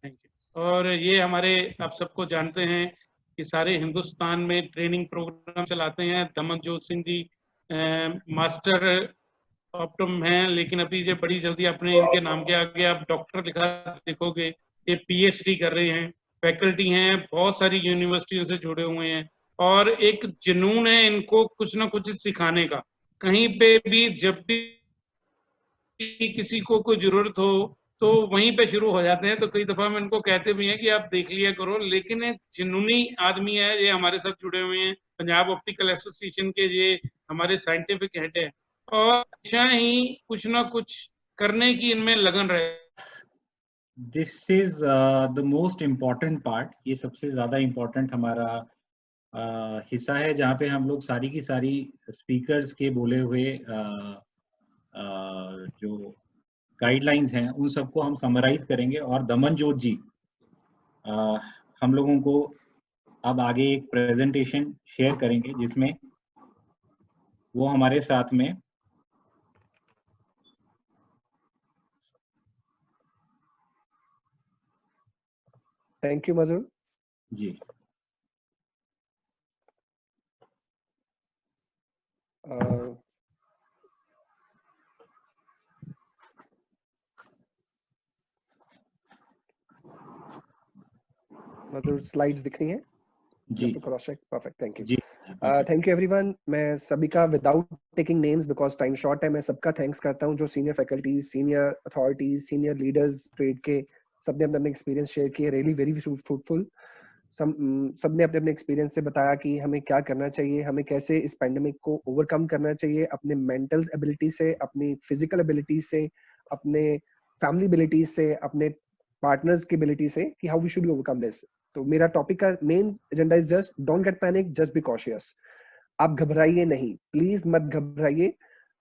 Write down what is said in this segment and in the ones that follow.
Thank you. और ये हमारे आप सबको जानते हैं कि सारे हिंदुस्तान में ट्रेनिंग प्रोग्राम चलाते हैं। दमनजोत सिंह जी मास्टर ऑप्टम हैं, लेकिन अभी ये बड़ी जल्दी अपने इनके नाम के आगे आप डॉक्टर लिखा देखोगे। ये पीएचडी कर रहे हैं, फैकल्टी हैं, बहुत सारी यूनिवर्सिटियों से जुड़े हुए हैं, और एक जुनून है इनको कुछ ना कुछ सिखाने का। कहीं पे भी जब भी किसी को कोई जरूरत हो तो वहीं पे शुरू हो जाते हैं। तो कई दफा हम इनको कहते भी हैं कि आप देख लिया करो, लेकिन एक जुनूनी आदमी है, ये हमारे साथ जुड़े हुए हैं। पंजाब ऑप्टिकल एसोसिएशन के ये हमारे साइंटिफिक हेड है, और हमेशा ही कुछ ना कुछ करने की इनमें लगन रहे। This is the most important part. ये सबसे ज्यादा इम्पोर्टेंट हमारा हिस्सा है, जहाँ पे हम लोग सारी की सारी स्पीकर्स के बोले हुए जो गाइडलाइंस हैं उन सबको हम समराइज करेंगे। और दमनजोत जी हम लोगों को अब आगे एक प्रेजेंटेशन शेयर करेंगे, जिसमें वो हमारे साथ में thank you Madhur ji. Madhur slides दिख रही हैं? जी Just to cross check. Perfect. Thank you. जी। Thank you everyone. मैं सभी का without taking names because time short है, मैं सबका थैंक्स करता हूँ जो senior faculties, senior authorities, senior leaders trade के, सबने अपने एक्सपीरियंस शेयर किए। Really very fruitful. सबने अपने अपने एक्सपीरियंस से बताया कि हमें क्या करना चाहिए, हमें कैसे इस पैंडेमिक को ओवरकम करना चाहिए, अपने मेंटल एबिलिटी से, अपनी फिजिकल एबिलिटी से, अपने फैमिली एबिलिटीज से, अपने पार्टनर्स की एबिलिटी से, कि how we should overcome this. तो मेरा टॉपिक का main agenda is just don't get panic, just be cautious. आप घबराइए नहीं, प्लीज मत घबराइए।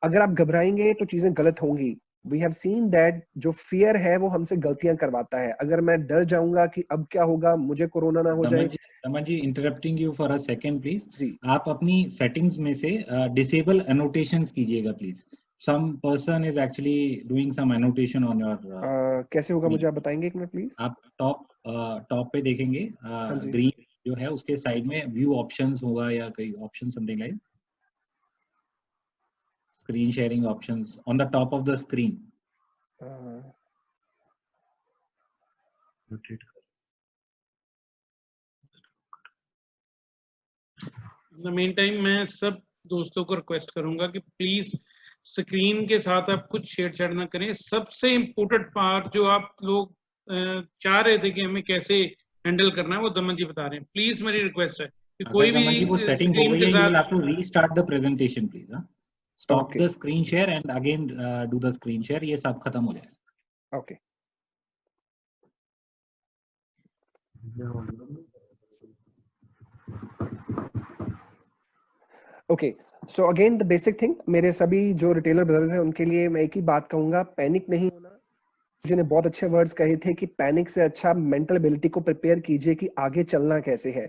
अगर आप घबराएंगे तो चीजें गलत होंगी। वी हैव सीन दैट जो फियर है वो हमसे गलतियां करवाता है। अगर मैं डर जाऊंगा कि अब क्या होगा, मुझे कोरोना ना हो जाए। Daman ji interrupting you for a second please. जी, आप अपनी सेटिंग्स में से डिसेबल एनोटेशंस कीजिएगा please. Some person is actually doing some annotation on your. कैसे होगा मुझे आप बताएंगे एक मिनट प्लीज? आप टॉप पे देखेंगे ग्रीन जो है उसके साइड में व्यू ऑप्शंस होगा या कोई option something like screen sharing options on the top of the screen. In the mean time मैं सब दोस्तों को रिक्वेस्ट करूंगा कि प्लीज स्क्रीन के साथ आप कुछ छेड़छाड़ ना करें। सबसे इम्पोर्टेंट पार्ट जो आप लोग चाह रहे थे कि हमें कैसे हैंडल करना है, वो दमन जी बता रहे हैं। प्लीज मेरी रिक्वेस्ट है कि कोई दमन जी वो भी सेटिंग हो स्क्रीन गई के है, यू विल हैव साथ to restart the presentation please. Stop the screen share and again do the screen share. ये सब खत्म हो जाएगा। Okay. Okay, so again the basic thing, मेरे सभी जो रिटेलर ब्रदर्स हैं उनके लिए मैं एक ही बात कहूंगा, पैनिक नहीं होना। जिन्होंने बहुत अच्छे वर्ड्स कहे थे कि पैनिक से अच्छा मेंटल एबिलिटी को प्रिपेयर कीजिए कि आगे चलना कैसे है।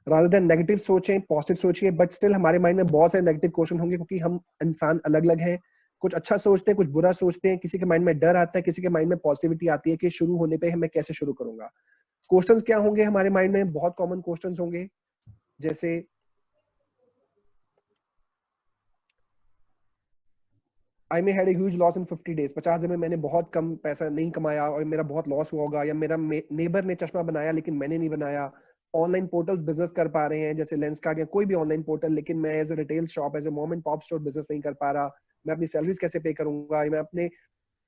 रादर देन नेगेटिव सोचें, पॉजिटिव सोचिए। बट स्टिल हमारे माइंड में बहुत सारे नेगेटिव क्वेश्चन होंगे, क्योंकि हम इंसान अलग अलग हैं। कुछ अच्छा सोचते हैं, कुछ बुरा सोचते हैं। किसी के माइंड में डर आता है, किसी के माइंड में पॉजिटिविटी आती है कि शुरू होने पे मैं कैसे शुरू करूंगा। क्वेश्चंस क्या होंगे हमारे माइंड में? बहुत कॉमन क्वेश्चंस होंगे, जैसे I may had a huge loss in 50 days। 50 दिन में मैंने बहुत कम पैसा नहीं कमाया और मेरा बहुत लॉस हुआ होगा। या मेरा नेबर ने चश्मा बनाया लेकिन मैंने नहीं बनाया। ऑनलाइन पोर्टल्स बिजनेस कर पा रहे हैं जैसे लेंसकार्ट या कोई भी ऑनलाइन पोर्टल, लेकिन मैं as a retail shop, as a mom and pop store business नहीं कर पा रहा। मैं अपनी सैलरीज कैसे पे करूंगा? मैं अपने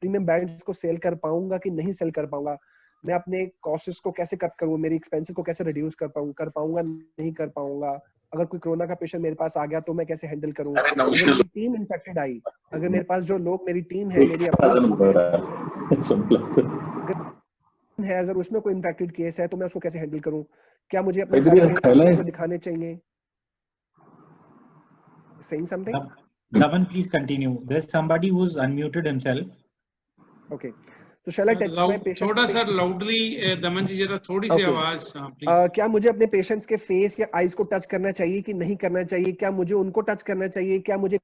प्रीमियम ब्रांड्स को सेल कर पाऊंगा कि नहीं सेल कर पाऊंगा? मैं अपने कॉस्ट्स को कैसे कट करूँ? मेरी एक्सपेंसेस को कैसे रिड्यूस कर पाऊंगा नहीं कर पाऊंगा? अगर कोई कोरोना का पेशेंट मेरे पास आ गया तो मैं कैसे हैंडल करूँ? अगर मेरी टीम इन्फेक्टेड आई, अगर मेरे पास जो लोग, मेरी टीम है, मेरी है, अगर उसमें कोई इन्फेक्टेड केस है तो मैं उसको कैसे हैंडल करूँ? क्या मुझे अपने सारे को दिखाने चाहिए? Saying something? Dhavan, please continue. There's somebody who's unmuted himself. Okay. So shall I touch my patient's थोड़ा सा face? लाउडली दमन जी, जरा थोड़ी सी आवाज प्लीज। क्या मुझे अपने पेशेंट्स के फेस या आईज को टच करना चाहिए कि नहीं करना चाहिए? क्या मुझे उनको टच करना चाहिए? क्या मुझे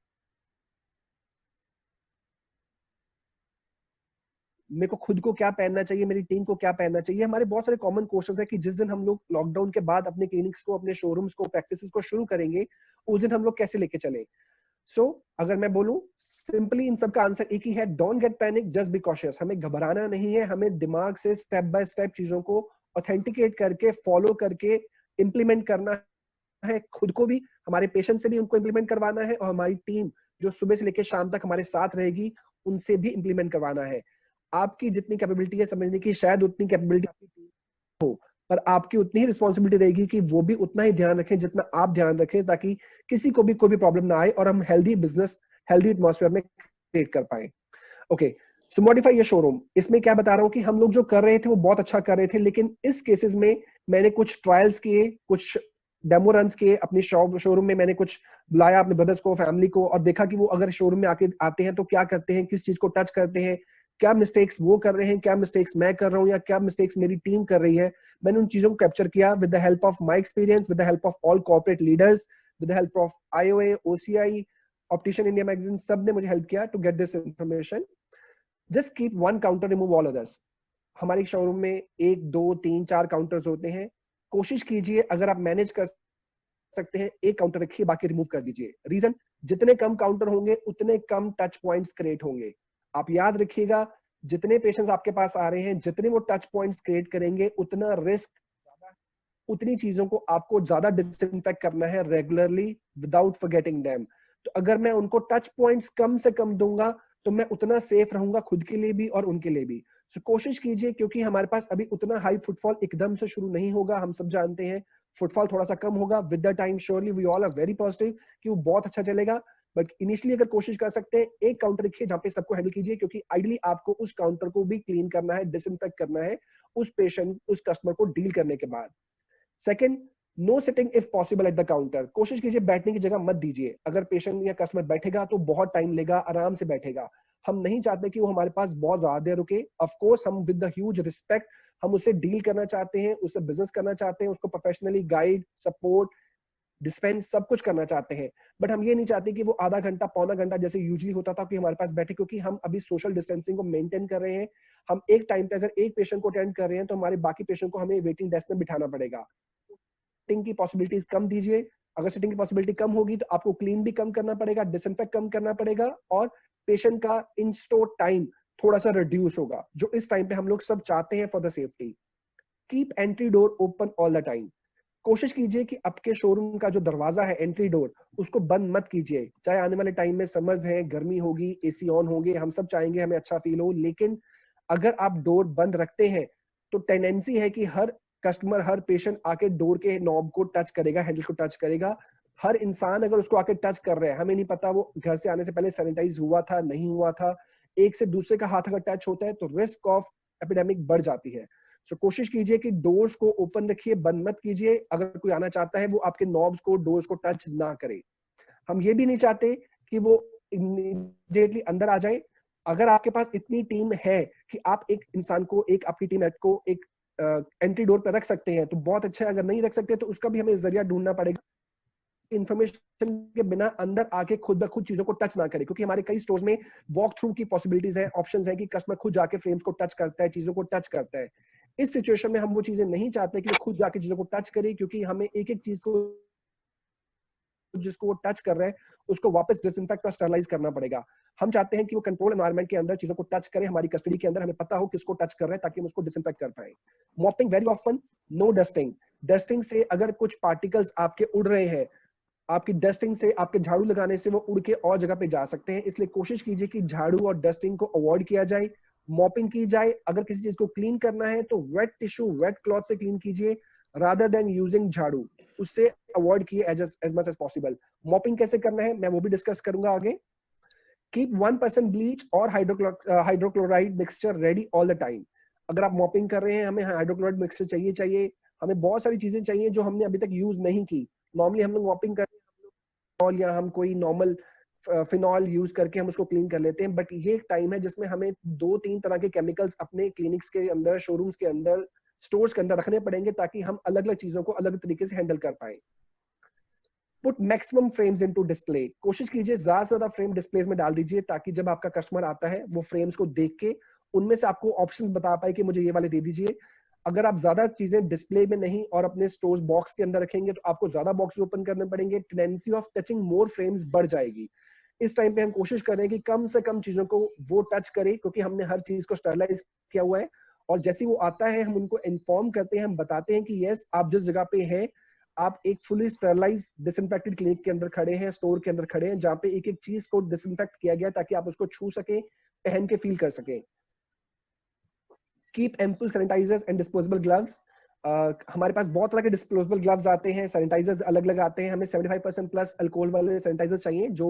मेरे को खुद को क्या पहनना चाहिए, मेरी टीम को क्या पहनना चाहिए। हमारे बहुत सारे कॉमन क्वेश्चंस है कि जिस दिन हम लोग लॉकडाउन के बाद अपने क्लिनिक्स को, अपने शोरूम्स को, प्रैक्टिसेस को शुरू करेंगे, उस दिन हम लोग कैसे लेके चले। सो अगर मैं बोलूं सिंपली इन सब का आंसर एक ही है, don't get panic, just be cautious. हमें घबराना नहीं है, हमें दिमाग से स्टेप बाय स्टेप चीजों को ऑथेंटिकेट करके, फॉलो करके इम्प्लीमेंट करना है। खुद को भी, हमारे पेशेंट से भी उनको इम्प्लीमेंट करवाना है, और हमारी टीम जो सुबह से लेकर शाम तक हमारे साथ रहेगी उनसे भी इम्प्लीमेंट करवाना है। आपकी जितनी कैपेबिलिटी है समझने की, शायद उतनी कैपेबिलिटी आपकी टीम हो, पर आपकी उतनी ही रिस्पॉन्सिबिलिटी रहेगी कि वो भी उतना ही ध्यान रखें जितना आप ध्यान रखें, ताकि किसी को भी कोई भी प्रॉब्लम ना आए और हम हेल्दी बिजनेस, हेल्दी एटमॉस्फेयर में क्रिएट कर पाए। Okay, so modify your showroom, इसमें क्या बता रहा हूं कि हम लोग जो कर रहे थे वो बहुत अच्छा कर रहे थे, लेकिन इस केसेस में मैंने कुछ ट्रायल्स किए, कुछ डेमो रन्स किए अपनी शोरूम में। मैंने कुछ बुलाया अपने ब्रदर्स को, फैमिली को, और देखा कि वो अगर शोरूम में आते हैं तो क्या करते हैं, किस चीज को टच करते हैं, क्या मिस्टेक्स वो कर रहे हैं, क्या मिस्टेक्स मैं कर रहा हूँ, या क्या मिस्टेक्स मेरी टीम कर रही है। मैंने उन चीजों को कैप्चर किया with the help of my experience, with the help of all corporate leaders, with the help of IOA, OCI, optician India magazine, सब ने मुझे हेल्प किया to get this information. Just keep one counter, remove all others. हमारे showroom में 1, 2, 3, 4 counters होते हैं। कोशिश कीजिए अगर आप मैनेज कर सकते हैं, एक काउंटर रखिए, बाकी रिमूव कर दीजिए। रीजन, जितने कम काउंटर होंगे उतने कम टच पॉइंट्स क्रिएट होंगे। आप याद रखिएगा, जितने पेशेंट्स आपके पास आ रहे हैं, जितने वो टच पॉइंट्स क्रिएट करेंगे, उतना रिस्क, उतनी चीजों को आपको ज्यादा डिसइंफेक्ट करना है रेगुलरली विदाउट फॉरगेटिंग देम। तो अगर मैं उनको टच पॉइंट्स कम से कम दूंगा तो मैं उतना सेफ रहूंगा, खुद के लिए भी और उनके लिए भी। सो कोशिश कीजिए, क्योंकि हमारे पास अभी उतना हाई फुटफॉल एकदम से शुरू नहीं होगा। हम सब जानते हैं फुटफॉल थोड़ा सा कम होगा with the time. Surely we all are very positive कि वो बहुत अच्छा चलेगा, बट इनिशियली अगर कोशिश कर सकते हैं, एक काउंटर रखिए जहां पे सबको हैंडल कीजिए, क्योंकि आइडियली आपको उस काउंटर को भी क्लीन करना है, डिसइंफेक्ट करना है उस पेशेंट, उस कस्टमर को डील करने के बाद। Second, no sitting if possible at the counter. कोशिश कीजिए बैठने की जगह मत दीजिए। अगर पेशेंट या कस्टमर बैठेगा तो बहुत टाइम लेगा, आराम से बैठेगा। हम नहीं चाहते कि वो हमारे पास बहुत ज्यादा देर रुके। ऑफ कोर्स हम विद द ह्यूज रिस्पेक्ट हम उससे डील करना चाहते हैं, उससे बिजनेस करना चाहते हैं, उसको प्रोफेशनली गाइड, सपोर्ट, डिस्पेंस सब कुछ करना चाहते हैं, बट हम ये नहीं चाहते कि वो आधा घंटा, पौना घंटा जैसे यूजुअली होता था कि हमारे पास बैठे, क्योंकि हम अभी सोशल डिस्टेंसिंग को मेंटेन कर रहे हैं। हम एक टाइम पे अगर एक पेशेंट को अटेंड कर रहे हैं तो हमारे बाकी पेशेंट को हमें वेटिंग डेस्क में बिठाना पड़ेगा। सिटिंग की पॉसिबिलिटीज कम दीजिए। अगर सिटिंग की पॉसिबिलिटी कम होगी तो आपको क्लीन भी कम करना पड़ेगा, डिसइंफेक्ट कम करना पड़ेगा, और पेशेंट का इन स्टोर टाइम थोड़ा सा रिड्यूस होगा, जो इस टाइम पे हम लोग सब चाहते हैं for the safety. Keep entry door open all the time. कोशिश कीजिए कि आपके शोरूम का जो दरवाजा है, एंट्री डोर, उसको बंद मत कीजिए। चाहे आने वाले टाइम में समर्स है, गर्मी होगी, AC ऑन होंगे, हम सब चाहेंगे हमें अच्छा फील हो, लेकिन अगर आप डोर बंद रखते हैं तो टेंडेंसी है कि हर कस्टमर, हर पेशेंट आके डोर के नॉब को टच करेगा, हैंडल को टच करेगा। हर इंसान अगर उसको आके टच कर रहा है, हमें नहीं पता वो घर से आने से पहले सैनिटाइज हुआ था, नहीं हुआ था, एक से दूसरे का हाथ अगर टच होता है तो रिस्क ऑफ एपिडेमिक बढ़ जाती है। सो कोशिश कीजिए कि डोर्स को ओपन रखिए, बंद मत कीजिए। अगर कोई आना चाहता है वो आपके नॉब्स को, डोर्स को टच ना करे। हम ये भी नहीं चाहते कि वो इमीडिएटली अंदर आ जाए। अगर आपके पास इतनी टीम है कि आप एक इंसान को, एक आपकी टीम को एक एंट्री डोर पर रख सकते हैं तो बहुत अच्छा है। अगर नहीं रख सकते तो उसका भी हमें जरिया ढूंढना पड़ेगा। इन्फॉर्मेशन के बिना अंदर आके खुद ब खुद चीजों को टच ना करे, क्योंकि हमारे कई स्टोर्स में वॉक थ्रू की पॉसिबिलिटीज है, ऑप्शंस है कि कस्टमर खुद जाके फ्रेम्स को टच करता है, चीजों को टच करता है। इस सिचुएशन में हम वो चीजें नहीं चाहते कि वो खुद जाके चीजों को टच करे, क्योंकि हमें एक एक चीज को, जिसको वो टच कर रहे हैं, उसको वापस डिसइंफेक्ट और स्टरलाइज करना पड़ेगा। हम चाहते हैं कि वो कंट्रोल एनवायरनमेंट के अंदर चीजों को टच करे, हमारी कस्टडी के अंदर, हमें पता हो किसको टच कर रहे हैं, ताकि हम उसको डिसइंफेक्ट कर पाए। Mopping very often, no dusting. Dusting से अगर कुछ पार्टिकल्स आपके उड़ रहे हैं, आपकी डस्टिंग से, आपके झाड़ू लगाने से वो उड़ के और जगह पे जा सकते हैं, इसलिए कोशिश कीजिए कि झाड़ू और डस्टिंग को अवॉइड किया जाए, मॉपिंग की जाए। अगर किसी चीज को क्लीन करना है तो वेट टिश्यू, वेट क्लॉथ से क्लीन कीजिए रादर देन यूजिंग झाड़ू, उससे अवॉइड किए as much as possible. Mopping कैसे करना है मैं वो भी डिस्कस करूंगा आगे। कीप 1% ब्लीच और hydrochloride mixture ready all the time. अगर आप मॉपिंग कर रहे हैं, हमें हाइड्रोक्लोराइड मिक्सचर चाहिए, हमें बहुत सारी चीजें चाहिए जो हमने अभी तक यूज नहीं की। नॉर्मली हम लोग मॉपिंग करते हैं या हम कोई नॉर्मल फिनॉल यूज करके हम उसको क्लीन कर लेते हैं, बट ये एक टाइम है जिसमें हमें 2-3 तरह के केमिकल्स अपने क्लिनिक्स के अंदर, शोरूम्स के अंदर, स्टोर्स के अंदर रखने पड़ेंगे, ताकि हम अलग अलग चीजों को अलग तरीके से हैंडल कर पाए। Put maximum frames into display. कोशिश कीजिए ज्यादा से ज्यादा फ्रेम डिस्प्लेस में डाल दीजिए, ताकि जब आपका कस्टमर आता है वो फ्रेम्स को देख के उनमें से आपको ऑप्शंस बता पाए कि मुझे ये वाले दे दीजिए। अगर आप ज्यादा चीजें डिस्प्ले में नहीं और अपने स्टोर्स बॉक्स के अंदर रखेंगे तो आपको ज्यादा बॉक्स ओपन करने पड़ेंगे, tendency of touching more frames बढ़ जाएगी। इस टाइम पे हम कोशिश कर रहे हैं कि कम से कम चीजों को वो टच करे, क्योंकि हमने हर चीज को स्टरलाइज किया हुआ है, और जैसे वो आता है हम उनको इन्फॉर्म करते हैं, हम बताते हैं कि यस आप जिस जगह पे हैं आप एक फुली स्टरलाइज डिसइंफेक्टेड क्लिनिक के अंदर खड़े हैं, स्टोर के अंदर खड़े हैं, जहाँ पे एक एक चीज को डिसइंफेक्ट किया गया ताकि आप उसको छू सके, पहन के फील कर सके। Keep ample sanitisers and disposable gloves. हमारे पास बहुत तरह के डिस्पोजेबल ग्लव्स आते हैं, सैनिटाइजर्स अलग अलग आते हैं, हमें 75% प्लस अल्कोहल वाले सैनिटाइजर्स चाहिए जो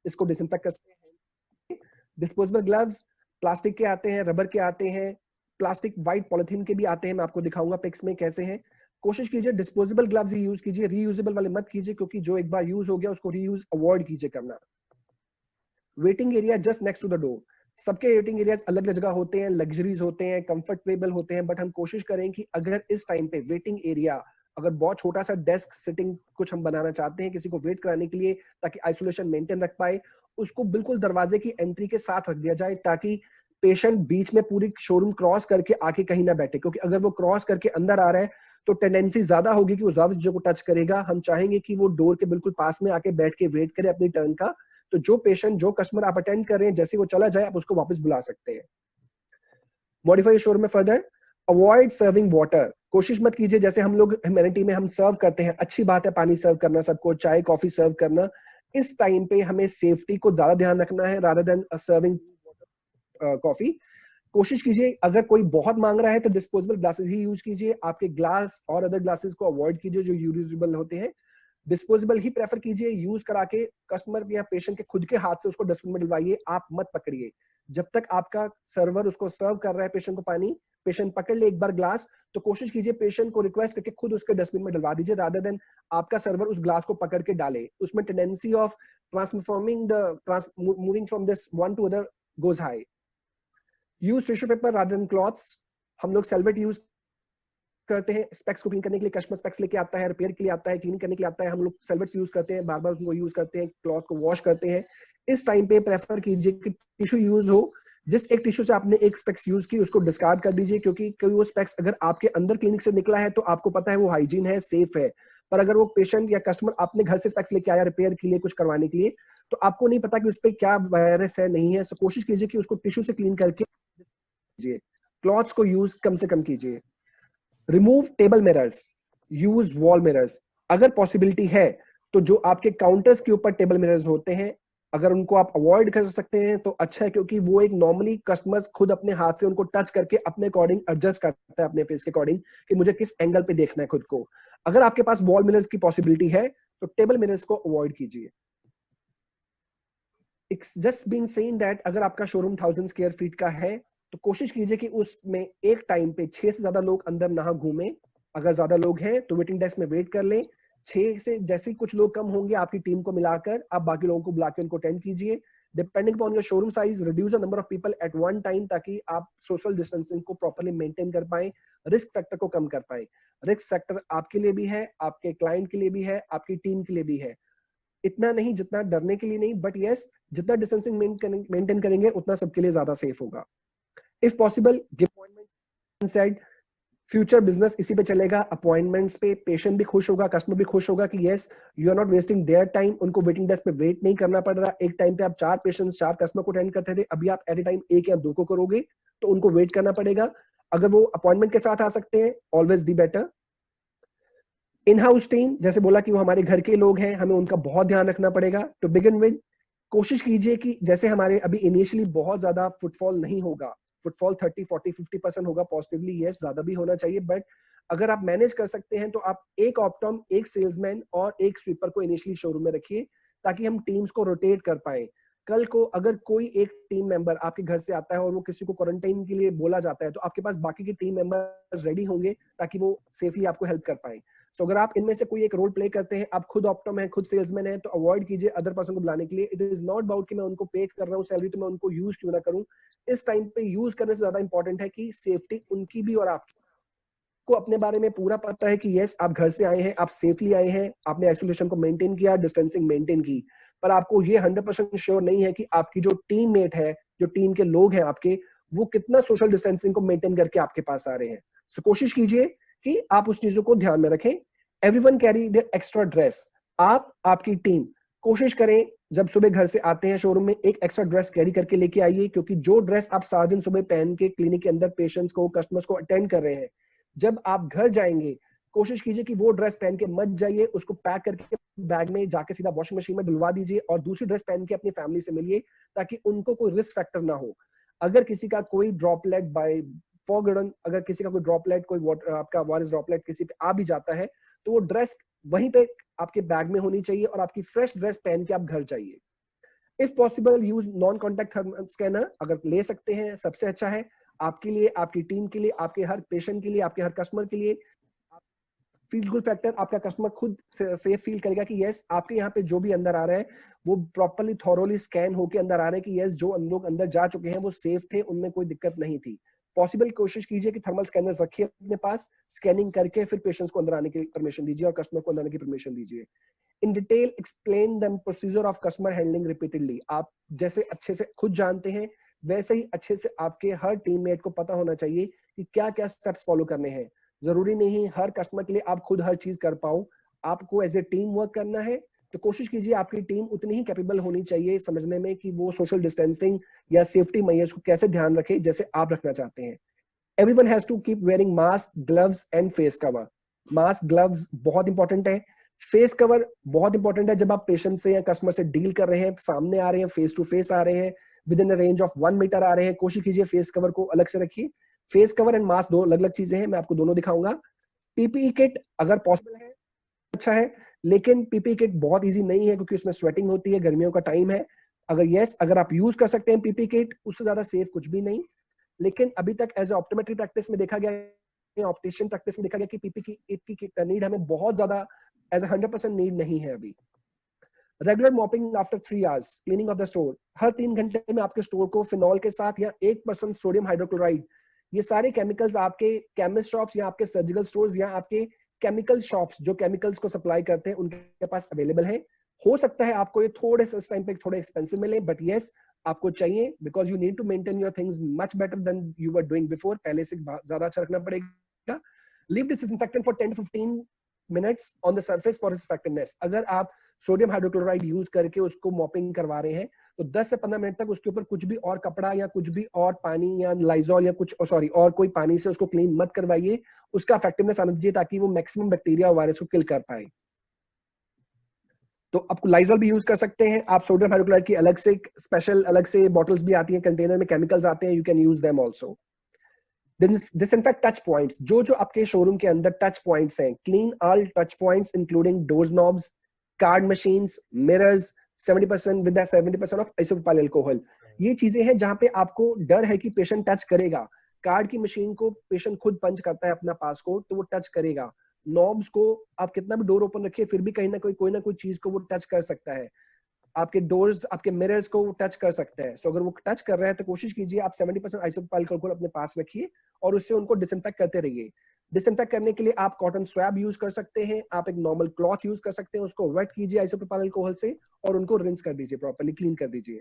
इसको डिसइंफेक्ट कर सकते हैं। डिस्पोजेबल ग्लव्स प्लास्टिक के आते हैं, रबर के आते हैं, प्लास्टिक व्हाइट पॉलिथीन के भी आते हैं, मैं आपको दिखाऊंगा पिक्स में कैसे हैं। कोशिश कीजिए डिस्पोजेबल ग्लव्स ही यूज कीजिए, रीयूजेबल वाले मत कीजिए, क्योंकि जो एक बार यूज हो गया उसको रीयूज अवॉइड कीजिए करना। Waiting area just next to the door. सबके वेटिंग एरियाज अलग अलग जगह होते हैं, लग्जरीज होते हैं, कंफर्टेबल होते हैं, बट हम कोशिश करें कि अगर इस टाइम पे वेटिंग एरिया अगर बहुत छोटा सा डेस्क सिटिंग कुछ हम बनाना चाहते हैं किसी को वेट कराने के लिए ताकि आइसोलेशन मेंटेन रख पाए, उसको बिल्कुल दरवाजे की एंट्री के साथ रख दिया जाए ताकि पेशेंट बीच में पूरी शोरूम क्रॉस करके आके कहीं ना बैठे, क्योंकि अगर वो क्रॉस करके अंदर आ रहा है तो टेंडेंसी ज्यादा होगी कि वो ज्यादा चीजों को टच करेगा। हम चाहेंगे कि वो डोर के बिल्कुल पास में आके बैठ के वेट करे अपनी टर्न का। तो जो पेशेंट जो कस्टमर आप अटेंड कर रहे हैं जैसे वो चला जाए आप उसको वापस बुला सकते हैं। मॉडिफाई शोरूम में फर्दर अवॉइड सर्विंग वाटर। कोशिश मत कीजिए जैसे हम लोग ह्यूमैनिटी में हम सर्व करते हैं, अच्छी बात है पानी सर्व करना, सबको चाय कॉफी सर्व करना, इस टाइम पे हमें सेफ्टी को ज्यादा ध्यान रखना है रादर देन सर्विंग कॉफी। कोशिश कीजिए अगर कोई बहुत मांग रहा है तो डिस्पोजेबल ग्लासेस ही यूज कीजिए, आपके ग्लास और अदर ग्लासेस को अवॉइड कीजिए जो यूजेबल होते हैं, डिस्पोजेबल ही प्रेफर कीजिए। यूज करा के कस्टमर या पेशेंट के खुद के हाथ से उसको डस्टबिन में डलवाइए, आप मत पकड़िए। जब तक आपका सर्वर उसको सर्व कर रहा है पेशेंट को पानी, पेशेंट पकड़ ले एक बार ग्लास तो कोशिश कीजिए पेशेंट को रिक्वेस्ट करके खुद उसके डस्टबिन में डलवा दीजिए रादर देन आपका सर्वर उस ग्लास को पकड़ के डाले। उसमें tendency of transforming moving from this one two other goes high. Use tissue paper rather than clothes. हम लोग सेल्वेट यूज करते हैं स्पेक्स को क्लीन करने के लिए, कस्टमर स्पेक्स लेके आता है, रिपेयर के लिए आता है, क्लीन करने के लिए आता है, हम लोग सेल्वेट्स यूज करते हैं, बार बार उनको यूज करते हैं, क्लॉथ को वॉश करते हैं। इस टाइम पे प्रेफर कीजिए कि टिश्यू यूज हो, जिस एक टिश्यू से आपने एक स्पेक्स यूज की उसको डिस्कार्ड कर दीजिए, क्योंकि कोई वो स्पेक्स अगर आपके अंदर क्लिनिक से निकला है तो आपको पता है वो हाइजीन है, सेफ है, पर अगर वो पेशेंट या कस्टमर अपने घर से स्पेक्स लेके आया रिपेयर के लिए कुछ करवाने के लिए तो आपको नहीं पता कि उस पर क्या वायरस है नहीं है। सो कोशिश कीजिए कि उसको टिश्यू से क्लीन करके कीजिए। क्लॉथ्स को यूज कम से कम कीजिए। Remove table mirrors, use wall mirrors. अगर पॉसिबिलिटी है तो जो आपके काउंटर्स के ऊपर टेबल मिरर्स होते हैं अगर उनको आप अवॉइड कर सकते हैं तो अच्छा है, क्योंकि वो एक नॉर्मली कस्टमर्स खुद अपने हाथ से उनको टच करके अपने अकॉर्डिंग एडजस्ट करता है अपने फेस के अकॉर्डिंग कि मुझे किस एंगल पे देखना है खुद को। अगर आपके पास वॉल मिरर्स की पॉसिबिलिटी है तो टेबल मिरर्स को अवॉइड कीजिए। It's just been saying that अगर आपका शोरूम 1000 स्क्वायर फीट का है तो कोशिश कीजिए कि उसमें एक टाइम पे 6 से ज्यादा लोग अंदर ना घूमें। अगर ज्यादा लोग हैं तो वेटिंग डेस्क में वेट कर लें। 6 से जैसे ही कुछ लोग कम होंगे आपकी टीम को मिलाकर आप बाकी लोगों को बुला के उनको अटेंड कीजिए। Depending upon your showroom size reduce the number of people at one time ताकि आप सोशल डिस्टेंसिंग को प्रॉपर्ली मेंटेन कर पाए, रिस्क फैक्टर को कम कर पाए। रिस्क फैक्टर आपके लिए भी है, आपके क्लाइंट के लिए भी है, आपकी टीम के लिए भी है। इतना नहीं जितना डरने के लिए नहीं, बट यस जितना डिस्टेंसिंग मेंटेन करेंगे उतना सबके लिए ज्यादा सेफ होगा। If possible give appointment said future business इसी पे चलेगा, अपॉइंटमेंट्स पे पेशेंट भी खुश होगा, कस्टमर भी खुश होगा कि yes you are not wasting their time, उनको वेटिंग डेस्क पे वेट नहीं करना पड़ रहा। एक टाइम पे आप 4 पेशेंट्स 4 कस्टमर को अटेंड करते थे, अभी आप एट ए टाइम 1 या 2 को करोगे तो उनको वेट करना पड़ेगा। अगर वो अपॉइंटमेंट के साथ आ सकते हैं always the better. In house team जैसे बोला कि वो हमारे घर के लोग हैं, हमें उनका बहुत ध्यान रखना पड़ेगा। टू बिगिन विद कोशिश कीजिए कि जैसे हमारे अभी इनिशियली बहुत ज्यादा फुटफॉल नहीं होगा, फुटफॉल 30, 40, 50% होगा पॉजिटिवली, यस ज्यादा भी होना चाहिए, बट अगर आप मैनेज कर सकते हैं तो आप एक ऑप्टम, एक सेल्समैन और एक स्वीपर को इनिशियली शोरूम में रखिए ताकि हम टीम्स को रोटेट कर पाए। कल को अगर कोई एक टीम मेंबर आपके घर से आता है और वो किसी को क्वारंटाइन के लिए बोला जाता है तो आपके पास बाकी के टीम मेंबर्स रेडी होंगे ताकि वो सेफली आपको हेल्प कर पाए। सो अगर आप इनमें से कोई एक रोल प्ले करते हैं, आप खुद ऑप्टम है, खुद सेल्समैन है, तो अवॉइड कीजिए अदर पर्सन को बुलाने के लिए। इट इज नॉट अबाउट कि मैं उनको पे कर रहा हूँ सैलरी तो मैं उनको यूज क्यों ना करूं। इस टाइम पे यूज करने से ज्यादा इंपॉर्टेंट है कि सेफ्टी उनकी भी और आपकी को अपने बारे में पूरा पता है कि यस आप घर से आए हैं, आप सेफली आए हैं, आपने आइसोलेशन को मेंटेन किया, डिस्टेंसिंग मेंटेन की, पर आपको ये 100% श्योर नहीं है कि आपकी जो टीममेट है, जो टीम के लोग हैं आपके, वो कितना सोशल डिस्टेंसिंग को मेंटेन करके आपके पास आ रहे हैं। सो कोशिश कीजिए कि आप उस चीजों को ध्यान में रखें। Everyone carry their extra dress. आप, आपकी टीम कोशिश करें जब सुबह घर से आते हैं शोरूम में, एक एक्स्ट्रा ड्रेस कैरी करके लेके आइए, क्योंकि जो ड्रेस आप सारा दिन सुबह पहन के क्लिनिक के अंदर पेशेंट्स को, कस्टमर्स को अटेंड कर रहे हैं, जब आप घर जाएंगे कोशिश कीजिए कि वो ड्रेस पहन के मत जाइए, उसको पैक करके बैग में जाके सीधा वॉशिंग मशीन में धुलवा दीजिए और दूसरी ड्रेस पहन के अपनी फैमिली से मिलिए, ताकि उनको कोई रिस्क फैक्टर ना हो। अगर किसी का कोई ड्रॉपलेट बाय फॉरगॉटन, अगर किसी का कोई ड्रॉपलेट, कोई आपका वायरस ड्रॉपलेट किसी पे आ भी जाता है, तो वो ड्रेस वहीं पे आपके बैग में होनी चाहिए और आपकी फ्रेश ड्रेस पहन के आप घर जाइए। If possible use non contact thermal scanner, अगर ले सकते हैं सबसे अच्छा है आपके लिए, आपकी टीम के लिए, आपके हर पेशेंट के लिए, आपके हर कस्टमर के लिए। फील गुड फैक्टर, आपका कस्टमर खुद सेफ फील करेगा कि यस आपके यहाँ पे जो भी अंदर आ रहा है वो प्रॉपर्ली थॉरोली स्कैन होके अंदर आ रहे हैं, कि यस जो लोग अंदर जा चुके हैं वो सेफ थे, उनमें कोई दिक्कत नहीं थी। पॉसिबल कोशिश कीजिए कि थर्मल स्कैनर्स रखिए अपने पास, स्कैनिंग करके फिर पेशेंट्स को अंदर आने की परमिशन दीजिए और कस्टमर को अंदर आने की परमिशन दीजिए। In detail explain the procedure of customer handling repeatedly. आप जैसे अच्छे से खुद जानते हैं वैसे ही अच्छे से आपके हर टीममेट को पता होना चाहिए कि क्या क्या स्टेप्स फॉलो करने हैं। जरूरी नहीं हर कस्टमर के लिए आप खुद हर चीज कर पाओ, आपको एज ए टीम वर्क करना है, तो कोशिश कीजिए आपकी टीम उतनी ही कैपेबल होनी चाहिए समझने में कि वो सोशल डिस्टेंसिंग या सेफ्टी मेजर्स को कैसे ध्यान रखे जैसे आप रखना चाहते हैं। Everyone has to keep wearing mask, gloves and face cover. Mask, gloves बहुत इंपॉर्टेंट है, फेस कवर बहुत इंपॉर्टेंट है। जब आप पेशेंट से या कस्टमर से डील कर रहे हैं, सामने आ रहे हैं, फेस टू फेस आ रहे हैं, within range of 1 metre आ रहे हैं, कोशिश कीजिए फेस कवर को अलग से रखिए। फेस कवर एंड मास्क दो अलग अलग चीजें हैं, मैं आपको दोनों दिखाऊंगा। पीपीई किट अगर पॉसिबल है अच्छा है, लेकिन पीपीई किट बहुत इजी नहीं है क्योंकि उसमें स्वेटिंग होती है, गर्मियों का टाइम है। अगर आप यूज कर सकते हैं पीपीई किट, उससे ज्यादा सेफ कुछ भी नहीं। लेकिन अभी तक एज ऑप्टोमेट्री प्रैक्टिस में देखा गया, ऑप्टिशियन प्रैक्टिस में देखा गया कि पीपीई किट की नीड हमें बहुत ज्यादा एज 100% नीड नहीं है अभी। Regular mopping after 3 hours, cleaning of the store. हर 3 घंटे में आपके स्टोर को फिनॉल के साथ या 1% सोडियम हाइड्रोक्लोराइड, ये सारे केमिकल्स आपके केमिस्ट शॉप्स या आपके सर्जिकल स्टोर्स या आपके केमिकल शॉप्स जो केमिकल्स को सप्लाई करते हैं उनके पास अवेलेबल है। हो सकता है आपको ये थोड़े से इस टाइम पे थोड़े एक्सपेंसिव मिले, बट यस आपको चाहिए, because you need to maintain your things much better than you were doing before. पहले से ज्यादा अच्छा रखना पड़ेगा। Leave this disinfectant for 10 to 15 minutes on the surface for its effectiveness। अगर आप सोडियम हाइड्रोक्लोराइड यूज करके उसको मॉपिंग करवा रहे हैं तो 10 से 15 मिनट तक उसके ऊपर कुछ भी और कपड़ा या कुछ भी और पानी या लाइजॉल या कुछ और कोई पानी से उसको क्लीन मत करवाइए, उसका इफेक्टिवनेस आना दीजिए ताकि वो मैक्सिमम बैक्टीरिया और वायरस को किल कर पाए। तो आप लाइजॉल भी यूज कर सकते हैं, आप सोडियम हाइड्रोक्लोराइड की अलग से स्पेशल अलग से बॉटल्स भी आती हैं, कंटेनर में केमिकल्स आते हैं, you can use them also. Disinfect touch points, जो आपके शोरूम के अंदर टच पॉइंट्स हैं, clean all touch points including doors knobs, card machines, mirrors, 70% with 70% of isopropyl alcohol. ये चीजें हैं जहां पे आपको डर है कि पेशेंट टच करेगा। कार्ड की मशीन को पेशेंट खुद पंच करता है अपना पासकोड, तो वो टच करेगा। नॉब्स को आप कितना भी डोर ओपन रखिए फिर भी कहीं ना कोई ना कोई चीज को वो टच कर सकता है। आपके डोर्स, आपके मिरर्स को टच कर सकते हैं। सो अगर वो टच कर रहे हैं तो कोशिश कीजिए आप 70% आइसोप्रोपाइल अल्कोहल अपने पास रखिए और उससे उनको डिसइंफेक्ट करते रहिए। डिसइंफेक्ट करने के लिए आप कॉटन स्वैब यूज कर सकते हैं, आप एक नॉर्मल क्लॉथ यूज कर सकते हैं, उसको वेट कीजिए आइसोप्रोपाइल अल्कोहल से और उनको रिंस कर दीजिए, प्रॉपर्ली क्लीन कर दीजिए।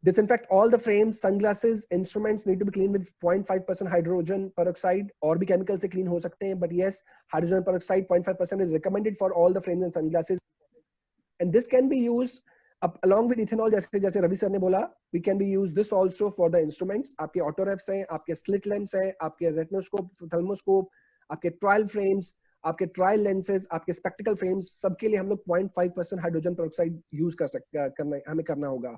Disinfect all the frames, sunglasses, instruments need to be cleaned with 0.5% hydrogen peroxide, और भी chemical से clean हो सकते हैं, but yes, hydrogen peroxide 0.5% is recommended for all the frames and sunglasses, and this can be used along with ethanol, जैसे Ravi sir ने बोला, we can be used this also for the instruments। आपके ऑटोरेफ्स हैं, आपके slit lamps हैं, आपके retinoscope, thermoscope, आपके trial frames, आपके ट्रायल लेंसेज, आपके स्पेक्टिकल फ्रेम्स, सबके लिए हम लोग 0.5% हाइड्रोजन पेरोक्साइड यूज हमें करना होगा।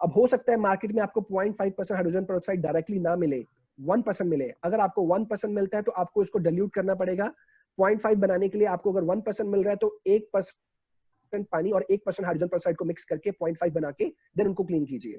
अब हो सकता है मार्केट में आपको 0.5% हाइड्रोजन पेरोक्साइड डायरेक्टली ना मिले, 1% मिले। अगर आपको 1% मिलता है तो आपको इसको डिल्यूट करना पड़ेगा। 0.5 बनाने के लिए आपको अगर 1% मिल रहा है तो 1% पानी और 1% हाइड्रोजन पेरोक्साइड को मिक्स करके 0.5 बना के देन उनको क्लीन कीजिए।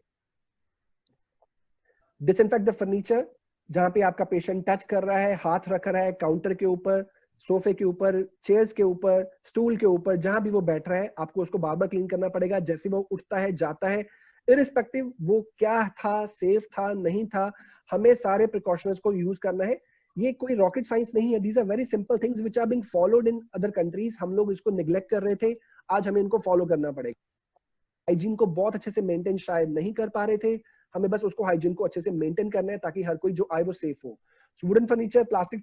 डिसइंफेक्ट द फर्नीचर, जहां पे आपका पेशेंट टच कर रहा है, हाथ रख रहा है, काउंटर के ऊपर, सोफे के ऊपर, चेयर्स के ऊपर, स्टूल के ऊपर, जहां भी वो बैठ रहा है आपको उसको बार बार क्लीन करना पड़ेगा। जैसे वो उठता है, जाता है, इरिस्पेक्टिव वो क्या था, सेफ था, नहीं था, हमें सारे प्रिकॉशंस को यूज करना है। ये कोई रॉकेट साइंस नहीं है, these are very simple things which are being followed in other countries. हम लोग इसको निग्लेक्ट कर रहे थे, आज हमें इनको फॉलो करना पड़ेगा। हाइजीन को बहुत अच्छे से मेंटेन शायद नहीं कर पा रहे थे, हमें बस उसको हाइजीन को अच्छे से मेंटेन करना है ताकि हर कोई जो आए वो सेफ हो. So wooden furniture, plastic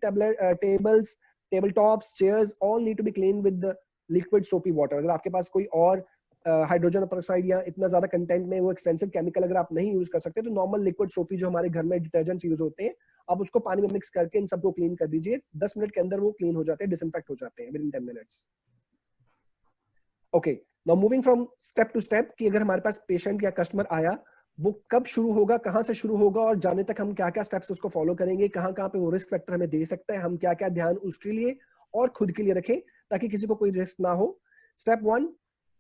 tables, tabletops, chairs, all need to be cleaned with the liquid soapy water. अगर आपके पास कोई और हाइड्रोजन पेरोक्साइड या इतना ज्यादा कंटेंट में वो एक्सटेंसिव केमिकल अगर आप नहीं यूज कर सकते तो नॉर्मल लिक्विड सोपी जो हमारे घर में डिटर्जेंट यूज होते हैं आप उसको पानी में मिक्स करके इन सबको क्लीन कर दीजिए. 10 मिनट के अंदर वो क्लीन हो जाते हैं, डिसइंफेक्ट हो जाते हैं within 10 minutes. Okay, now moving from step to step कि अगर हमारे पास पेशेंट या कस्टमर आया वो कब शुरू होगा, कहां से शुरू होगा और जाने तक हम क्या क्या स्टेप्स उसको फॉलो करेंगे, कहां कहां पे वो रिस्क फैक्टर हमें दे सकता है, हम क्या क्या ध्यान उसके लिए और खुद के लिए रखें ताकि किसी को कोई रिस्क ना हो. Step 1,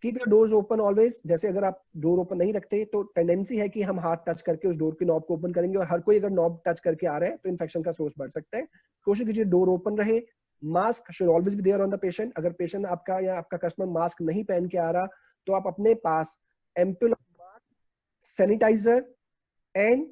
keep your doors open always. जैसे अगर आप डोर ओपन नहीं रखते तो टेंडेंसी है कि हम हाथ टच करके उस डोर की नॉब को ओपन करेंगे और हर कोई अगर नॉब टच करके आ रहा है तो इन्फेक्शन का सोर्स बढ़ सकता है. कोशिश कीजिए डोर ओपन रहे. Mask should always be there on the patient. अगर पेशेंट आपका या आपका कस्टमर मास्क नहीं पहन के आ रहा तो आप अपने पास ample sanitizer and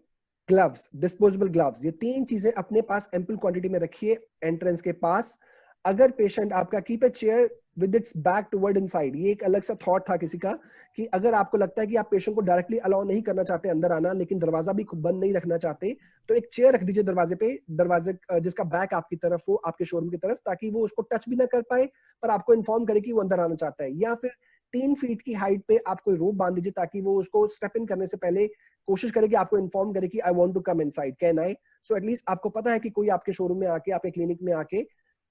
gloves, disposable gloves, ये 3 चीजें अपने पास एम्पल क्वांटिटी में रखिए एंट्रेंस के पास. अगर पेशेंट आपका keep a chair with its back toward inside, ये एक अलग सा थॉट था किसी का कि अगर आपको लगता है कि आप पेशेंट को डायरेक्टली अलाउ नहीं करना चाहते अंदर आना लेकिन दरवाजा भी बंद नहीं रखना चाहते तो एक चेयर रख दीजिए दरवाजे पे, दरवाजे जिसका बैक आपकी तरफ हो, आपके शोरूम की तरफ, ताकि वो उसको टच भी ना कर पाए पर आपको इन्फॉर्म करे कि वो अंदर आना चाहता है. या फिर 3 फीट की हाइट पे आप कोई रोप बांध दीजिए ताकि वो उसको स्टेप इन करने से पहले कोशिश करे कि आपको इन्फॉर्म करे कि I want to come inside, can I. So at least आपको पता है कि कोई आपके शोरूम में आके, आपके क्लिनिक में आके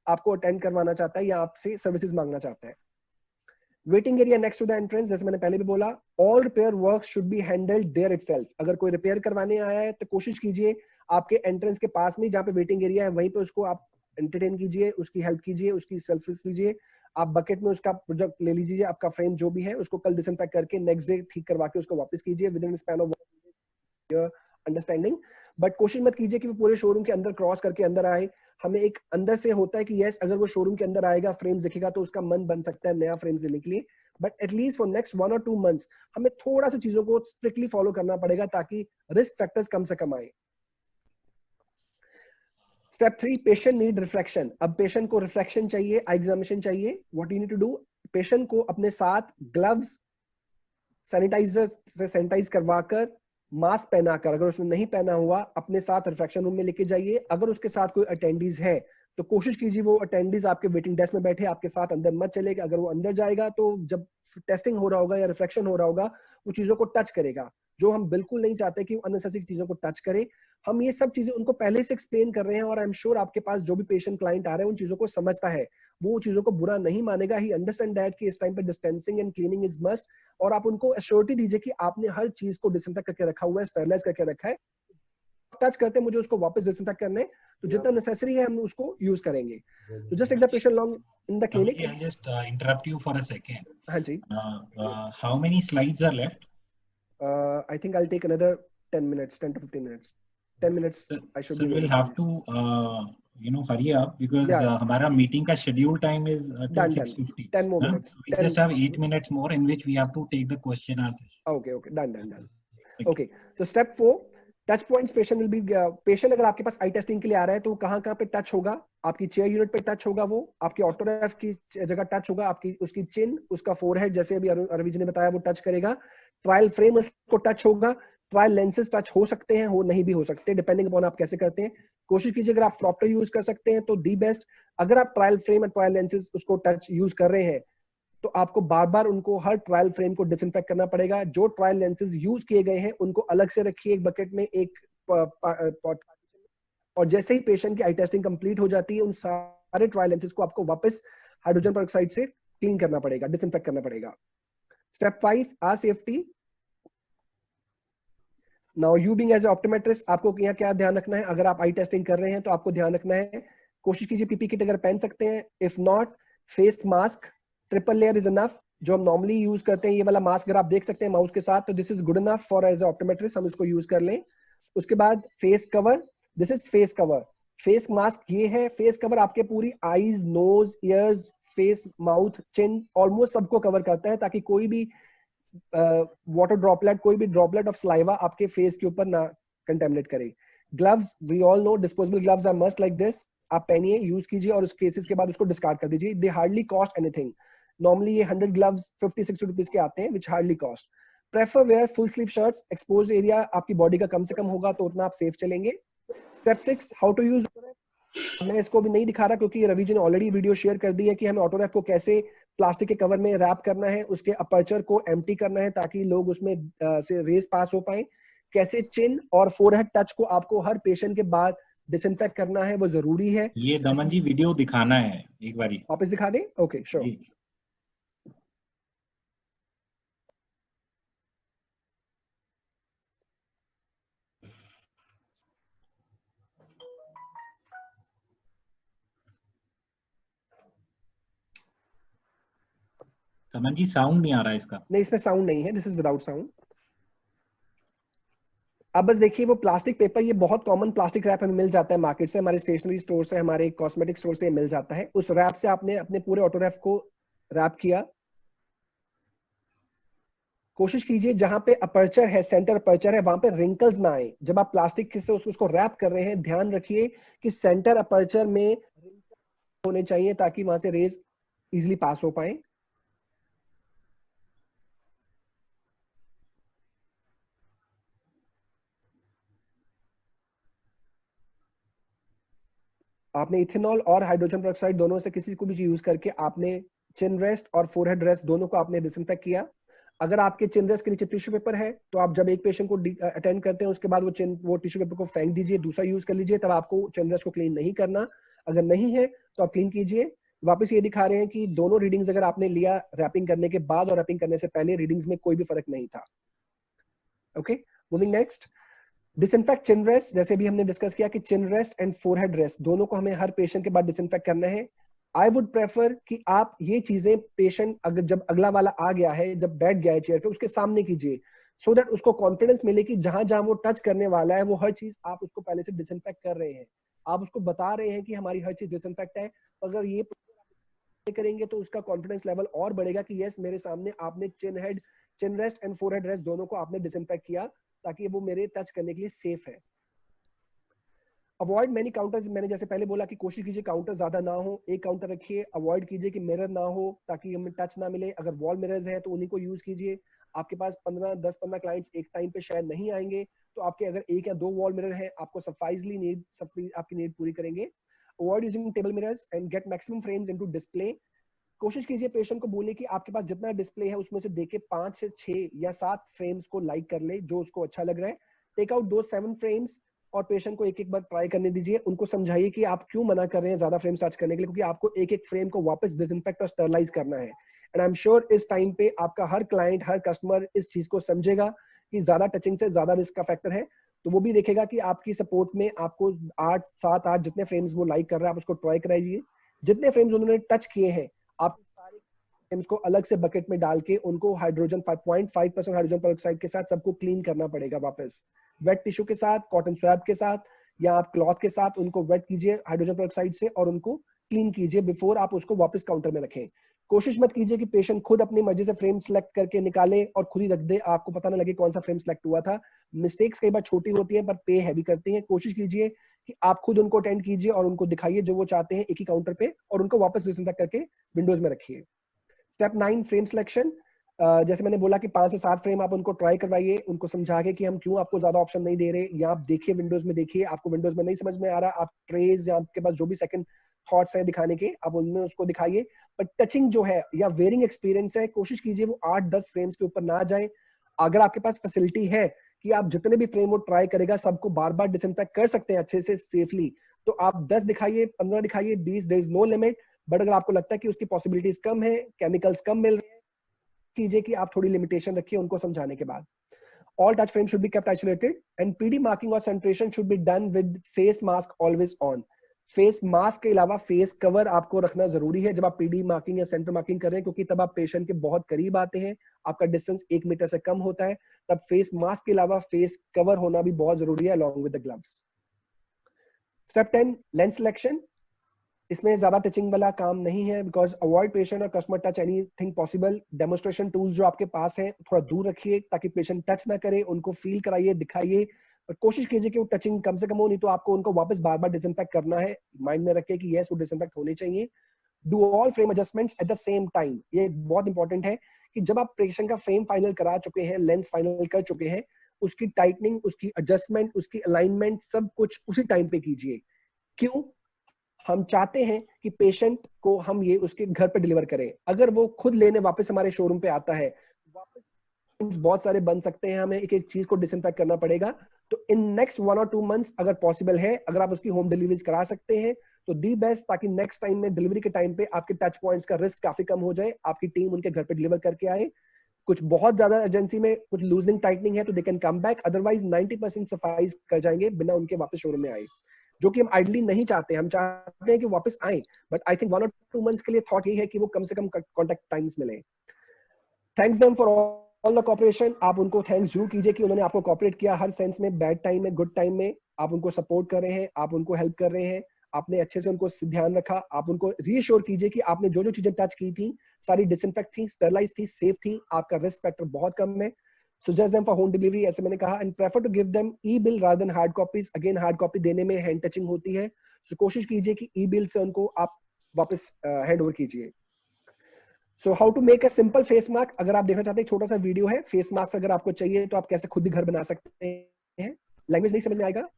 आपको अटेंड करवाना चाहता है या आपसे सर्विसेज मांगना चाहता है. Waiting area next to the entrance, जैसे मैंने पहले भी बोला, all repair work should be handled there itself. अगर कोई रिपेयर करवाने आया है तो कोशिश कीजिए आपके एंट्रेंस के पास में जहाँ पे वेटिंग एरिया है वहीं पे उसको आप एंटरटेन कीजिए, उसकी हेल्प कीजिए, उसकी सेल्फीज लीजिए. आप बकेट में उसका प्रोडक्ट ले लीजिए, आपका फ्रेम जो भी है उसको कल डिसइंफेक्ट करके नेक्स्ट डे ठीक करवा के उसको वापस कीजिए with in span of understanding. But कोशिश मत कीजिए कि वो पूरे शोरूम के अंदर क्रॉस करके अंदर आए. हमें एक अंदर से होता है कि यस अगर वो शोरूम के अंदर आएगा, फ्रेम्स दिखेगा तो उसका मन बन सकता है नया फ्रेम्स लेने के लिए. बट एटलीस्ट फॉर नेक्स्ट 1 और 2 मंथ्स हमें थोड़ा सा चीजों को स्ट्रिक्टली फॉलो करना पड़ेगा ताकि रिस्क फैक्टर्स कम से कम आए. Step 3, patient need reflection. अब पेशेंट को रिफ्लेक्शन चाहिए, आई एग्जामिनेशन चाहिए. What you need to do, patient को अपने साथ ग्लव्स, सैनिटाइजर से सैनिटाइज करवाकर, मास्क पहनाकर, अगर उसने नहीं पहना हुआ अपने साथ रिफ्लेक्शन रूम में लेके जाइए. अगर उसके साथ कोई अटेंडीज है तो कोशिश कीजिए वो अटेंडीज आपके वेटिंग डेस्क में बैठे, आपके साथ अंदर मत चलेगा. अगर वो अंदर जाएगा तो जब टेस्टिंग हो रहा होगा या रिफ्लेक्शन हो रहा होगा वो चीजों को टच करेगा, जो हम बिल्कुल नहीं चाहते कि वो अननेसेसरी चीजों को टच करे. हम ये सब चीजें उनको पहले से एक्सप्लेन कर रहे हैं और आई एम श्योर आपके पास जो भी पेशेंट क्लाइंट आ रहे हैं उन चीजों को समझता है, वो चीजों को बुरा नहीं मानेगा. ही अंडरस्टैंड दैट कि इस टाइम पे distancing and cleaning is must. और आप उनको एश्योरिटी दीजिए कि आपने हर चीज को डिसइंफेक्ट करके रखा हुआ है, स्टेरिलाइज करके रखा है. टच करते हैं मुझे उसको वापस डिसइंफेक्ट करने, तो जितना नेसेसरी है हम उसको यूज करेंगे. तो just take the patient long in the clinic. I'll just interrupt you for a second. हाँ जी. How many slides are left? I think I'll take another 10 minutes, 10 to 15 minutes. 10 minutes I should So be we'll have to hurry up because हमारा meeting का schedule time is till 6:50. 10 more minutes. So we just have 8 minutes more in which we have to take the question answer. Okay, done. Okay, so step 4, touch points. Patient will be, patient अगर आपके पास आई testing के लिए आ रहा है तो कहां पे touch होगा, आपकी चेयर यूनिट पे टच होगा, वो आपकी ऑटोग्राफ की जगह टच होगा, आपकी उसकी चिन, उसका फोरहेड जैसे अभी अरविंद ने बताया वो टच करेगा. ट्रायल फ्रेम उसको टच होगा. ट्रायल लेंसेज टच हो सकते हैं, हो नहीं भी हो सकते, डिपेंडिंग अपॉन आप कैसे करते हैं. कोशिश कीजिए अगर आप प्रॉपर यूज कर सकते हैं तो दी बेस्ट. अगर आप ट्रायल फ्रेम और ट्रायल लेंसेज उसको टच यूज कर रहे हैं तो आपको बार बार उनको हर ट्रायल फ्रेम को डिसइंफेक्ट करना पड़ेगा. जो ट्रायल लेंसेज यूज किए गए हैं उनको अलग से रखिए एक बकेट में, एक और जैसे ही पेशेंट की आई टेस्टिंग कंप्लीट हो जाती है उन सारे ट्रायल लेंसेज को आपको वापस हाइड्रोजन पेरोक्साइड से क्लीन करना पड़ेगा, डिसइंफेक्ट करना पड़ेगा. Step 5, our safety. Now you being as a optometrist, आपको यहाँ क्या ध्यान रखना है. अगर आप आई टेस्टिंग कर रहे हैं तो आपको ध्यान रखना है, कोशिश कीजिए पीपी किट अगर पहन सकते हैं, if not face mask triple layer is enough. जो हम नॉर्मली यूज करते हैं ये वाला मास्क अगर आप देख सकते हैं माउस के साथ तो this is good enough for as a optometrist, हम इसको यूज कर लें. उसके बाद face cover, this is face cover. Face mask ये है, फेस कवर आपके पूरी eyes, nose, ears, face, mouth, chin almost सबको कवर करता है ताकि कोई भी वाटर ड्रॉपलेट, कोई भी ड्रॉपलेट ऑफ सलाइवा आपके फेस के ऊपर ना कंटेमिनेट करे. Gloves, we all know disposable gloves are must like this. आप पहनिए, यूज कीजिए और उस केसेस के बाद उसको डिस्कार्ड कर दीजिए. They hardly cost anything. Normally ये 100 ग्लव्स 50-60 रुपीज के आते हैं, which hardly cost. Prefer wear full sleeve shirts, expose area आपकी बॉडी का कम से कम होगा तो उतना आप सेफ चलेंगे। Step 6, how to use. मैं इसको भी नहीं दिखा रहा क्योंकि रवि जी ने ऑलरेडी वीडियो शेयर कर दी है कि हमें ऑटोरेफ को कैसे प्लास्टिक के कवर में रैप करना है, उसके अपर्चर को एम्प्टी करना है ताकि लोग उसमें से रेस पास हो पाए, कैसे चिन और फोरहेड टच को आपको हर पेशेंट के बाद डिसइंफेक्ट करना है, वो जरूरी है। ये दमन जी वीडियो दिखाना है एक बारी, वापस दिखा दें? Okay sure. दमन जी साउंड नहीं आ रहा है इसका। नहीं, इसमें साउंड नहीं है, दिस इज विदाउट साउंड। अब बस देखिए वो प्लास्टिक पेपर, ये बहुत कॉमन प्लास्टिक रैप हमें मिल जाता है मार्केट से, हमारे स्टेशनरी स्टोर से, हमारे कॉस्मेटिक स्टोर से मिल जाता है। उस रैप से आपने अपने पूरे ऑटो रैप को रैप किया। कोशिश कीजिए जहां पे अपर्चर है, सेंटर अपर्चर है, वहां पे रिंकल्स ना आए। जब आप प्लास्टिक से उसको रैप कर रहे हैं, ध्यान रखिए कि सेंटर अपर्चर में होने चाहिए ताकि वहां से रेज इजिली पास हो पाए। आपने इथेनॉल और हाइड्रोजन पेरोक्साइड दोनों से किसी को भी यूज करके आपने चिन रेस्ट और फोरहेड रेस्ट दोनों को आपने डिसइंफेक्ट किया। अगर आपके चिन रेस्ट के नीचे टिश्यू पेपर है तो आप जब एक पेशेंट को अटेंड करते हैं उसके बाद वो टिश्यू पेपर को फेंक दीजिए, दूसरा यूज कर लीजिए, तब आपको चिन रेस्ट को क्लीन नहीं करना। अगर नहीं है तो आप क्लीन कीजिए। वापस ये दिखा रहे हैं कि दोनों रीडिंग्स अगर आपने लिया रैपिंग करने के बाद और रैपिंग करने से पहले, रीडिंग्स में कोई भी फर्क नहीं था। Okay, moving next. डिसइंफेक्ट चिन रेस्ट, जैसे भी हमने डिस्कस किया कि चिन रेस्ट एंड फोरहेड रेस्ट दोनों को हमें हर पेशेंट के बाद डिसइंफेक्ट करना है। आई वुड प्रेफर कि आप ये चीजें पेशेंट अगर जब अगला वाला आ गया है, जब बैठ गया है चेयर पे, उसके सामने कीजिए, सो दैट उसको कॉन्फिडेंस मिले कि जहां जहां वो टच करने वाला है वो हर चीज आप उसको पहले से डिसइंफेक्ट कर रहे हैं, आप उसको बता रहे हैं कि हमारी हर चीज डिसइंफेक्ट है। अगर ये करेंगे तो उसका कॉन्फिडेंस लेवल और बढ़ेगा कि यस मेरे सामने आपने चिन रेस्ट एंड फोरहेड रेस्ट दोनों को आपने डिसइंफेक्ट किया ताकि वो मेरे टच करने के लिए सेफ है। अवॉइड मेनी काउंटर्स, मैंने जैसे पहले बोला कि कोशिश कीजिए काउंटर ज्यादा ना हो, एक काउंटर रखिए। अवॉइड कीजिए कि मिरर ना हो ताकि हमें टच ना मिले। अगर वॉल मिरर्स हैं तो उन्हीं को यूज कीजिए। आपके पास 10-15 क्लाइंट्स एक टाइम पे शायद नहीं आएंगे, तो आपके अगर एक या दो वॉल मिरर है आपको सफाइजली आपकी नीड पूरी करेंगे। Avoid using table mirrors and get maximum frames into display. कोशिश कीजिए पेशेंट को बोले कि आपके पास जितना डिस्प्ले है उसमें से देखे 5 से 6 या 7 फ्रेम्स को लाइक कर ले जो उसको अच्छा लग रहा है। टेक आउट दो 7 फ्रेम्स और पेशेंट को एक एक बार ट्राई करने दीजिए। उनको समझाइए कि आप क्यों मना कर रहे हैं ज्यादा फ्रेम्स टच करने के लिए, क्योंकि आपको एक एक फ्रेम को वापस डिसइंफेक्ट और स्टरलाइज करना है। एंड आई एम श्योर इस टाइम पे आपका हर क्लाइंट, हर कस्टमर इस चीज को समझेगा कि ज्यादा टचिंग से ज्यादा रिस्क का फैक्टर है, तो वो भी देखेगा कि आपकी सपोर्ट में आपको 7-8 जितने फ्रेम्स वो लाइक कर रहा है आप उसको ट्राई कराइए। जितने फ्रेम्स उन्होंने टच किए हैं आप सारे फ्रेम्स को अलग से बकेट में डाल के उनको हाइड्रोजन 5.5% हाइड्रोजन पेरोक्साइड के साथ सबको क्लीन करना पड़ेगा वापस। वेट टिश्यू के साथ, कॉटन स्वैब के साथ या आप क्लॉथ के साथ उनको वेट कीजिए हाइड्रोजन पेरोक्साइड से और उनको क्लीन कीजिए बिफोर आप उसको वापस काउंटर में रखें। कोशिश मत कीजिए कि पेशेंट खुद अपनी मर्जी से फ्रेम सिलेक्ट करके निकाले और खुद ही रख दे, आपको पता ना लगे कौन सा फ्रेम सिलेक्ट हुआ था। मिस्टेक्स कई बार छोटी होती है पर पे हैवी करती हैं। कोशिश कीजिए कि आप खुद उनको अटेंड कीजिए और उनको दिखाइए जो वो चाहते हैं एक ही काउंटर पे, और उनको वापस डिसइंफेक्ट करके विंडोज में रखिए। Step 9, frame selection. जैसे मैंने बोला कि 5 से 7 फ्रेम आप उनको ट्राई करवाइए, उनको समझा के कि हम क्यों आपको ज्यादा ऑप्शन नहीं दे रहे, या आप देखिए विंडोज में देखिए, आपको विंडोज में नहीं समझ में आ रहा, आप ट्रेज या आपके पास जो भी सेकंड थॉट्स हैं दिखाने के आप उनमें उसको दिखाइए। पर टचिंग जो है या वेयरिंग एक्सपीरियंस है, कोशिश कीजिए वो 8-10 फ्रेम्स के ऊपर ना जाए। अगर आपके पास फैसिलिटी है कि आप जितने भी फ्रेम वो ट्राई करेगा सबको बार बार डिसइंफेक्ट कर सकते हैं अच्छे से सेफली, तो आप 10 दिखाइए, 15 दिखाइए, 20, there is no limit. But अगर आपको लगता है कि उसकी पॉसिबिलिटीज कम है, केमिकल्स कम मिल रहे हैं, कीजिए कि आप थोड़ी लिमिटेशन रखिए उनको समझाने के बाद। All touch frames should be kept isolated and PD marking or centration should be done with face mask always on. Face mask के अलावा फेस कवर आपको रखना जरूरी है जब आप पीडी मार्किंग या सेंटर मार्किंग कर रहे हैं, क्योंकि तब आप पेशेंट के बहुत करीब आते हैं, आपका डिस्टेंस 1 मीटर से कम होता है, तब फेस मास्क के अलावा फेस कवर होना भी बहुत जरूरी है along with the gloves. Step 10, lens selection. इसमें ज्यादा टचिंग वाला काम नहीं है, बिकॉज अवॉइड पेशेंट और customer touch anything possible. Demonstration tools जो आपके पास हैं थोड़ा दूर रखिए ताकि पेशेंट टच ना करे, उनको फील कराइए, दिखाइए, और कोशिश कीजिए कि वो टचिंग कम से कम हो, नहीं तो आपको उनको वापस बार बार डिसइंफेक्ट करना है। माइंड में रखिए कि यस वो डिसइंफेक्ट होने चाहिए। Do all frame adjustments at the same time, ये बहुत इंपॉर्टेंट है कि जब आप पेशेंट का फ्रेम फाइनल करा चुके हैं, लेंस फाइनल कर चुके हैं, उसकी टाइटनिंग, उसकी एडजस्टमेंट, उसकी अलाइनमेंट सब कुछ उसी टाइम पे कीजिए। क्यों? हम चाहते हैं कि पेशेंट को हम ये उसके घर पे डिलीवर करें। अगर वो खुद लेने वापस हमारे शोरूम पे आता है, वापस बहुत सारे बन सकते हैं, हमें एक एक चीज को डिसइंफेक्ट करना पड़ेगा। तो इन नेक्स्ट 1 और 2 मंथ्स अगर पॉसिबल है, अगर आप उसकी होम डिलीवरी करा सकते हैं तो दी बेस्ट, ताकि नेक्स्ट टाइम में डिलीवरी के टाइम पे आपके टच पॉइंट्स का रिस्क काफी कम हो जाए, आपकी टीम उनके घर पे डिलीवर करके आए। कुछ बहुत ज्यादा एजेंसी में कुछ लूजनिंग टाइटनिंग है तो they can come back, otherwise 90% suffice कर जाएंगे बिना उनके वापस शोरूम में आए, जो कि हम आइडली नहीं चाहते। हम चाहते हैं कि वापस आए, बट आई थिंक 1 और 2 मंथ्स के लिए थॉट यही है कि वो कम से कम कॉन्टेक्ट टाइम्स मिले। Thanks them for all the cooperation. आप उनको थैंक्स जरूर कीजिए कि उन्होंने आपको कॉपरेट किया हर सेंस में, बैड टाइम में, गुड टाइम में। आप उनको सपोर्ट कर रहे हैं, आप उनको हेल्प कर रहे हैं, आपने अच्छे से उनको ध्यान रखा। आप उनको रीअश्योर कीजिए कि आपने जो जो चीजें टच की थी सारी डिसइंफेक्ट थी, स्टरलाइज थी, सेफ थी, आपका रिस्क फैक्टर बहुत कम है। Suggest them for home delivery, ऐसे मैंने कहा, and prefer to give them e-bill rather than hard copies. Again, hard copy देने में hand touching होती है, so कोशिश कीजिए कि e-bill से उनको आप वापस hand over कीजिए। So how to make a simple face mask? अगर आप देखना चाहते हैं, छोटा सा वीडियो है फेस मास्क, अगर आपको चाहिए तो आप कैसे खुद भी घर बना सकते हैं। लैंग्वेज नहीं समझ में आएगा?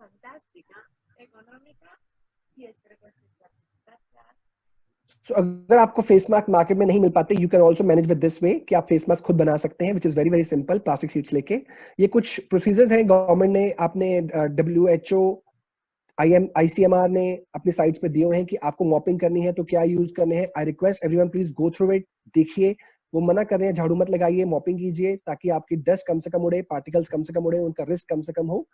Fantástica, económica y espectacular. So, अगर आपको फेस मास्क मार्केट में नहीं मिल पाते, you can also manage with this way कि आप फेस मास्क खुद बना सकते हैं, which is very very simple. Plastic sheets लेके, ये कुछ प्रोसीजर्स हैं गवर्नमेंट ने, आपने WHO, ICMR ने अपनी साइट्स पे दिए हैं कि आपको मॉपिंग करनी है तो क्या यूज करने हैं। I request everyone please go through it, देखिए। वो मना कर रहे हैं झाड़ू मत लगाइए, मॉपिंग कीजिए, ताकि आपकी डस्ट कम से कम उड़े, पार्टिकल्स कम से कम उड़े, उनका रिस्क कम से कम हो।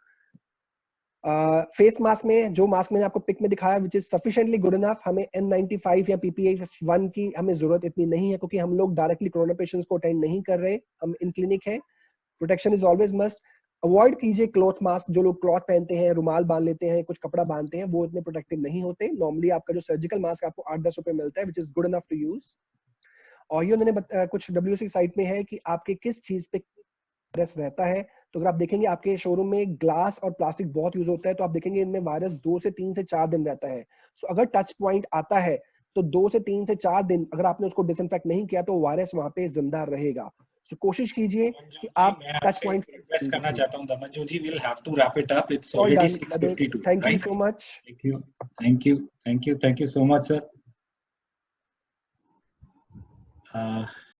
फेस मास्क में, जो मास्क मैंने आपको पिक में दिखाया, which is sufficiently good enough, हमें N95 या PPE1 की हमें जरूरत इतनी नहीं है, क्योंकि हम लोग डायरेक्टली कोरोना पेशेंट्स को अटेंड नहीं कर रहे, हम इन क्लिनिक है। Protection is always must. Avoid कीजिए क्लॉथ मास्क, जो लोग क्लॉथ पहनते हैं, रुमाल बांध लेते हैं, कुछ कपड़ा बांधते हैं, वो इतने प्रोटेक्टिव नहीं होते। नॉर्मली आपका जो सर्जिकल मास्क आपको 8-10 रुपए मिलता है, which is good enough to use. और ये उन्होंने कुछ WC साइट में है कि आपके किस चीज पे वायरस रहता है। तो अगर आप देखेंगे आपके शोरूम में ग्लास और प्लास्टिक बहुत यूज होता है, तो आप देखेंगे इनमें वायरस 2 से 3 से 4 दिन रहता है। सो अगर टच पॉइंट आता है तो 2 से 3 से 4 दिन अगर आपने उसको डिसइंफेक्ट नहीं किया तो वायरस वहां पे जिंदा रहेगा। सो कोशिश कीजिए कि आप टच पॉइंट रिक्वेस्ट करना चाहता हूं दमन जी, we'll have to wrap it up, it's already 6:52, thank you so much. Thank you so much sir।